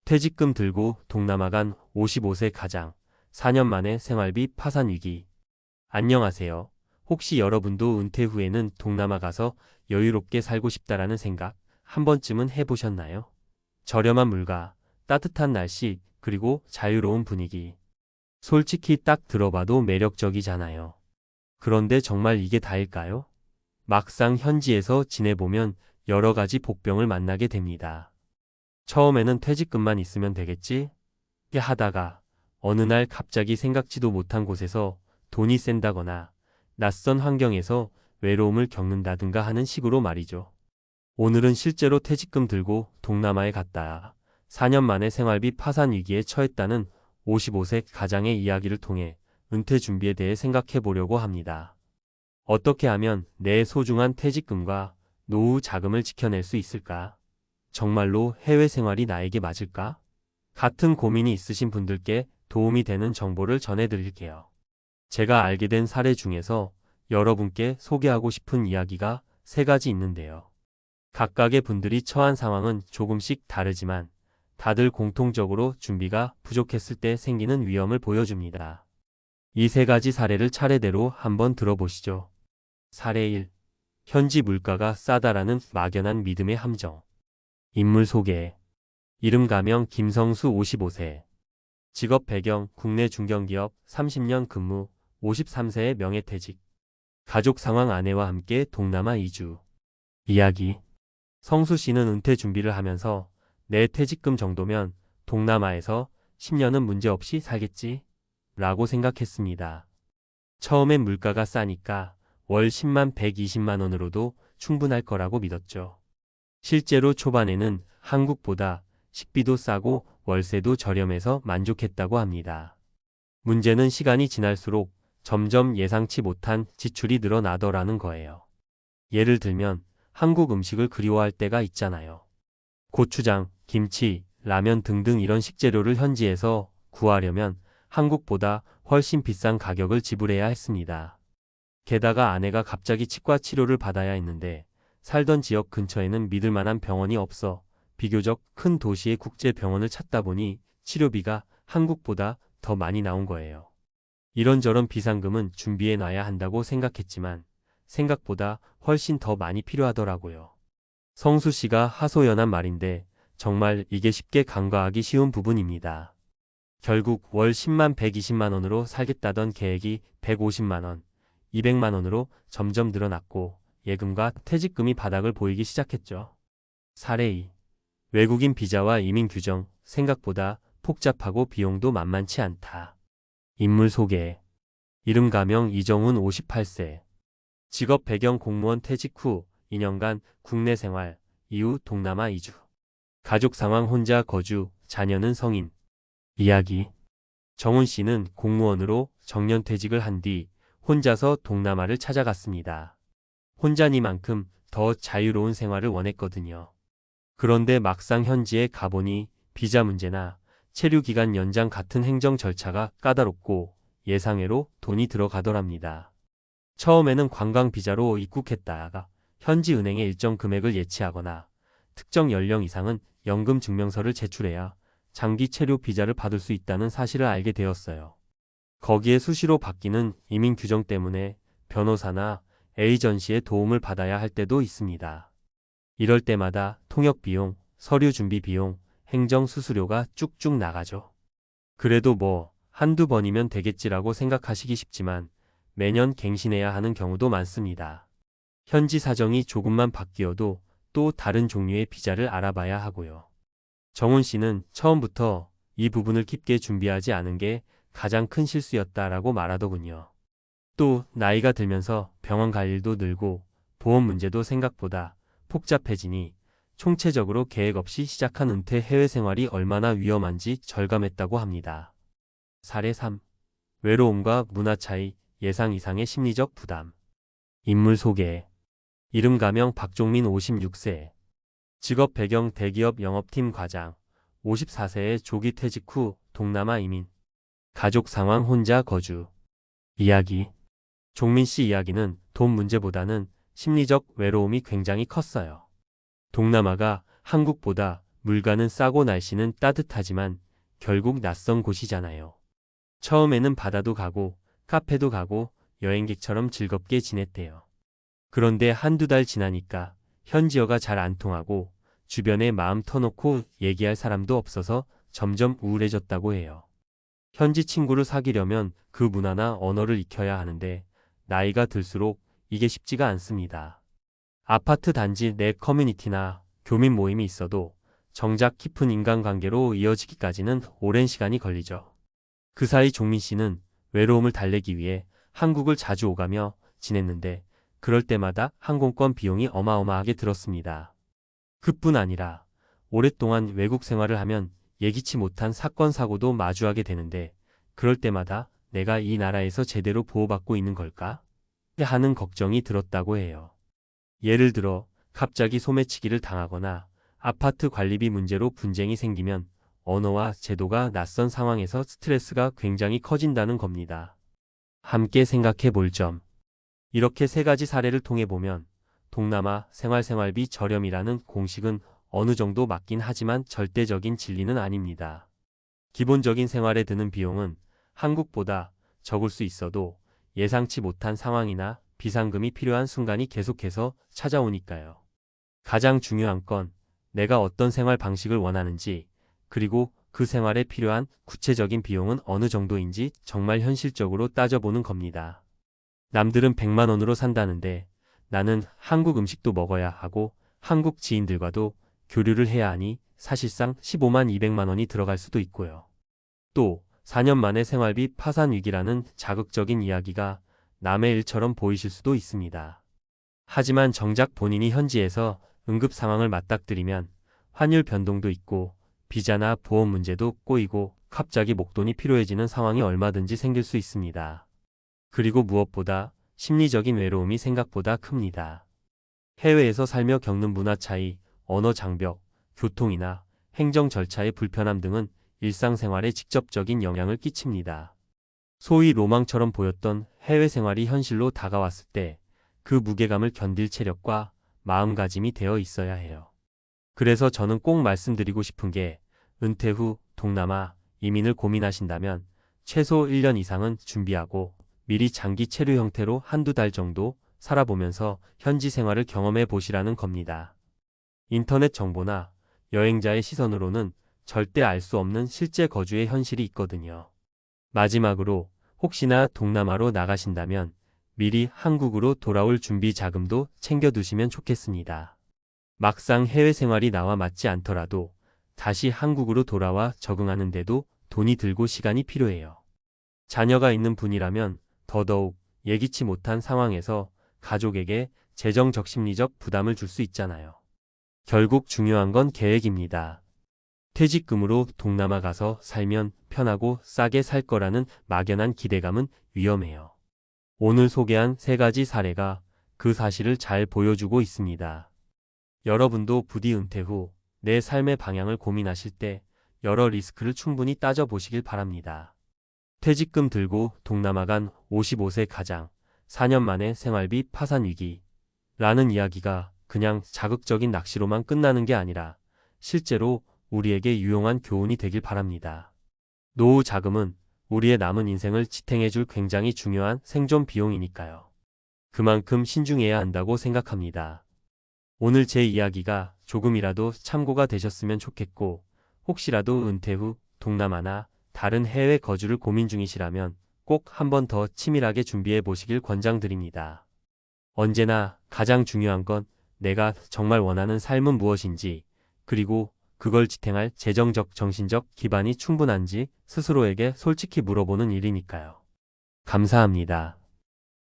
퇴직금 들고 동남아 간 55세 가장, 4년 만에 생활비 파산 위기. 안녕하세요. 혹시 여러분도 은퇴 후에는 동남아 가서 여유롭게 살고 싶다라는 생각 한 번쯤은 해보셨나요? 저렴한 물가, 따뜻한 날씨, 그리고 자유로운 분위기. 솔직히 딱 들어봐도 매력적이잖아요. 그런데 정말 이게 다일까요? 막상 현지에서 지내보면 여러 가지 복병을 만나게 됩니다. 처음에는 퇴직금만 있으면 되겠지? 하다가 어느 날 갑자기 생각지도 못한 곳에서 돈이 센다거나 낯선 환경에서 외로움을 겪는다든가 하는 식으로 말이죠. 오늘은 실제로 퇴직금 들고 동남아에 갔다 4년 만에 생활비 파산 위기에 처했다는 55세 가장의 이야기를 통해 은퇴 준비에 대해 생각해 보려고 합니다. 어떻게 하면 내 소중한 퇴직금과 노후 자금을 지켜낼 수 있을까? 정말로 해외 생활이 나에게 맞을까? 같은 고민이 있으신 분들께 도움이 되는 정보를 전해드릴게요. 제가 알게 된 사례 중에서 여러분께 소개하고 싶은 이야기가 세 가지 있는데요. 각각의 분들이 처한 상황은 조금씩 다르지만 다들 공통적으로 준비가 부족했을 때 생기는 위험을 보여줍니다. 이 세 가지 사례를 차례대로 한번 들어보시죠. 사례 1. 현지 물가가 싸다라는 막연한 믿음의 함정. 인물 소개. 이름 가명 김성수 55세. 직업 배경 국내 중견기업 30년 근무 53세의 명예퇴직. 가족 상황 아내와 함께 동남아 이주. 이야기. 성수 씨는 은퇴 준비를 하면서 내 퇴직금 정도면 동남아에서 10년은 문제없이 살겠지? 라고 생각했습니다. 처음엔 물가가 싸니까 월 10만 120만 원으로도 충분할 거라고 믿었죠. 실제로 초반에는 한국보다 식비도 싸고 월세도 저렴해서 만족했다고 합니다. 문제는 시간이 지날수록 점점 예상치 못한 지출이 늘어나더라는 거예요. 예를 들면 한국 음식을 그리워할 때가 있잖아요. 고추장, 김치, 라면 등등 이런 식재료를 현지에서 구하려면 한국보다 훨씬 비싼 가격을 지불해야 했습니다. 게다가 아내가 갑자기 치과 치료를 받아야 했는데 살던 지역 근처에는 믿을 만한 병원이 없어 비교적 큰 도시의 국제병원을 찾다 보니 치료비가 한국보다 더 많이 나온 거예요. 이런저런 비상금은 준비해 놔야 한다고 생각했지만 생각보다 훨씬 더 많이 필요하더라고요. 성수 씨가 하소연한 말인데 정말 이게 쉽게 간과하기 쉬운 부분입니다. 결국 월 10만 120만 원으로 살겠다던 계획이 150만 원, 200만 원으로 점점 늘어났고 예금과 퇴직금이 바닥을 보이기 시작했죠. 사례 2. 외국인 비자와 이민 규정 생각보다 복잡하고 비용도 만만치 않다. 인물 소개. 이름 가명 이정훈 58세. 직업 배경 공무원 퇴직 후 2년간 국내 생활, 이후 동남아 이주. 가족 상황 혼자 거주, 자녀는 성인. 이야기. 정훈 씨는 공무원으로 정년퇴직을 한 뒤 혼자서 동남아를 찾아갔습니다. 혼자니만큼 더 자유로운 생활을 원했거든요. 그런데 막상 현지에 가보니 비자 문제나 체류 기간 연장 같은 행정 절차가 까다롭고 예상외로 돈이 들어가더랍니다. 처음에는 관광 비자로 입국했다가 현지 은행에 일정 금액을 예치하거나 특정 연령 이상은 연금 증명서를 제출해야 장기 체류 비자를 받을 수 있다는 사실을 알게 되었어요. 거기에 수시로 바뀌는 이민 규정 때문에 변호사나 에이전시의 도움을 받아야 할 때도 있습니다. 이럴 때마다 통역 비용, 서류 준비 비용, 행정 수수료가 쭉쭉 나가죠. 그래도 뭐 한두 번이면 되겠지라고 생각하시기 쉽지만 매년 갱신해야 하는 경우도 많습니다. 현지 사정이 조금만 바뀌어도 또 다른 종류의 비자를 알아봐야 하고요. 정훈 씨는 처음부터 이 부분을 깊게 준비하지 않은 게 가장 큰 실수였다라고 말하더군요. 또 나이가 들면서 병원 갈 일도 늘고 보험 문제도 생각보다 복잡해지니 총체적으로 계획 없이 시작한 은퇴 해외 생활이 얼마나 위험한지 절감했다고 합니다. 사례 3. 외로움과 문화 차이, 예상 이상의 심리적 부담. 인물 소개. 이름 가명 박종민 56세. 직업 배경 대기업 영업팀 과장, 54세의 조기 퇴직 후 동남아 이민. 가족 상황 혼자 거주. 이야기. 종민 씨 이야기는 돈 문제보다는 심리적 외로움이 굉장히 컸어요. 동남아가 한국보다 물가는 싸고 날씨는 따뜻하지만 결국 낯선 곳이잖아요. 처음에는 바다도 가고 카페도 가고 여행객처럼 즐겁게 지냈대요. 그런데 한두 달 지나니까 현지어가 잘 안 통하고 주변에 마음 터놓고 얘기할 사람도 없어서 점점 우울해졌다고 해요. 현지 친구를 사귀려면 그 문화나 언어를 익혀야 하는데 나이가 들수록 이게 쉽지가 않습니다. 아파트 단지 내 커뮤니티나 교민 모임이 있어도 정작 깊은 인간관계로 이어지기까지는 오랜 시간이 걸리죠. 그 사이 종민 씨는 외로움을 달래기 위해 한국을 자주 오가며 지냈는데 그럴 때마다 항공권 비용이 어마어마하게 들었습니다. 그뿐 아니라 오랫동안 외국 생활을 하면 예기치 못한 사건 사고도 마주하게 되는데 그럴 때마다 내가 이 나라에서 제대로 보호받고 있는 걸까? 하는 걱정이 들었다고 해요. 예를 들어 갑자기 소매치기를 당하거나 아파트 관리비 문제로 분쟁이 생기면 언어와 제도가 낯선 상황에서 스트레스가 굉장히 커진다는 겁니다. 함께 생각해 볼 점. 이렇게 세 가지 사례를 통해 보면 동남아 생활비 저렴이라는 공식은 어느 정도 맞긴 하지만 절대적인 진리는 아닙니다. 기본적인 생활에 드는 비용은 한국보다 적을 수 있어도 예상치 못한 상황이나 비상금이 필요한 순간이 계속해서 찾아오니까요. 가장 중요한 건 내가 어떤 생활 방식을 원하는지, 그리고 그 생활에 필요한 구체적인 비용은 어느 정도인지 정말 현실적으로 따져보는 겁니다. 남들은 100만 원으로 산다는데 나는 한국 음식도 먹어야 하고 한국 지인들과도 교류를 해야 하니 사실상 15만 200만 원이 들어갈 수도 있고요. 또 4년 만에 생활비 파산 위기라는 자극적인 이야기가 남의 일처럼 보이실 수도 있습니다. 하지만 정작 본인이 현지에서 응급 상황을 맞닥뜨리면 환율 변동도 있고 비자나 보험 문제도 꼬이고 갑자기 목돈이 필요해지는 상황이 얼마든지 생길 수 있습니다. 그리고 무엇보다 심리적인 외로움이 생각보다 큽니다. 해외에서 살며 겪는 문화 차이, 언어 장벽, 교통이나 행정 절차의 불편함 등은 일상생활에 직접적인 영향을 끼칩니다. 소위 로망처럼 보였던 해외 생활이 현실로 다가왔을 때 그 무게감을 견딜 체력과 마음가짐이 되어 있어야 해요. 그래서 저는 꼭 말씀드리고 싶은 게 은퇴 후 동남아 이민을 고민하신다면 최소 1년 이상은 준비하고 미리 장기 체류 형태로 한두 달 정도 살아보면서 현지 생활을 경험해 보시라는 겁니다. 인터넷 정보나 여행자의 시선으로는 절대 알 수 없는 실제 거주의 현실이 있거든요. 마지막으로 혹시나 동남아로 나가신다면 미리 한국으로 돌아올 준비 자금도 챙겨두시면 좋겠습니다. 막상 해외 생활이 나와 맞지 않더라도 다시 한국으로 돌아와 적응하는데도 돈이 들고 시간이 필요해요. 자녀가 있는 분이라면 더더욱 예기치 못한 상황에서 가족에게 재정적 심리적 부담을 줄 수 있잖아요. 결국 중요한 건 계획입니다. 퇴직금으로 동남아 가서 살면 편하고 싸게 살 거라는 막연한 기대감은 위험해요. 오늘 소개한 세 가지 사례가 그 사실을 잘 보여주고 있습니다. 여러분도 부디 은퇴 후 내 삶의 방향을 고민하실 때 여러 리스크를 충분히 따져보시길 바랍니다. 퇴직금 들고 동남아 간 55세 가장, 4년 만에 생활비 파산 위기라는 이야기가 그냥 자극적인 낚시로만 끝나는 게 아니라 실제로 우리에게 유용한 교훈이 되길 바랍니다. 노후 자금은 우리의 남은 인생을 지탱해줄 굉장히 중요한 생존 비용이니까요. 그만큼 신중해야 한다고 생각합니다. 오늘 제 이야기가 조금이라도 참고가 되셨으면 좋겠고 혹시라도 은퇴 후 동남아나 다른 해외 거주를 고민 중이시라면 꼭 한 번 더 치밀하게 준비해 보시길 권장드립니다. 언제나 가장 중요한 건 내가 정말 원하는 삶은 무엇인지, 그리고 그걸 지탱할 재정적, 정신적 기반이 충분한지 스스로에게 솔직히 물어보는 일이니까요. 감사합니다.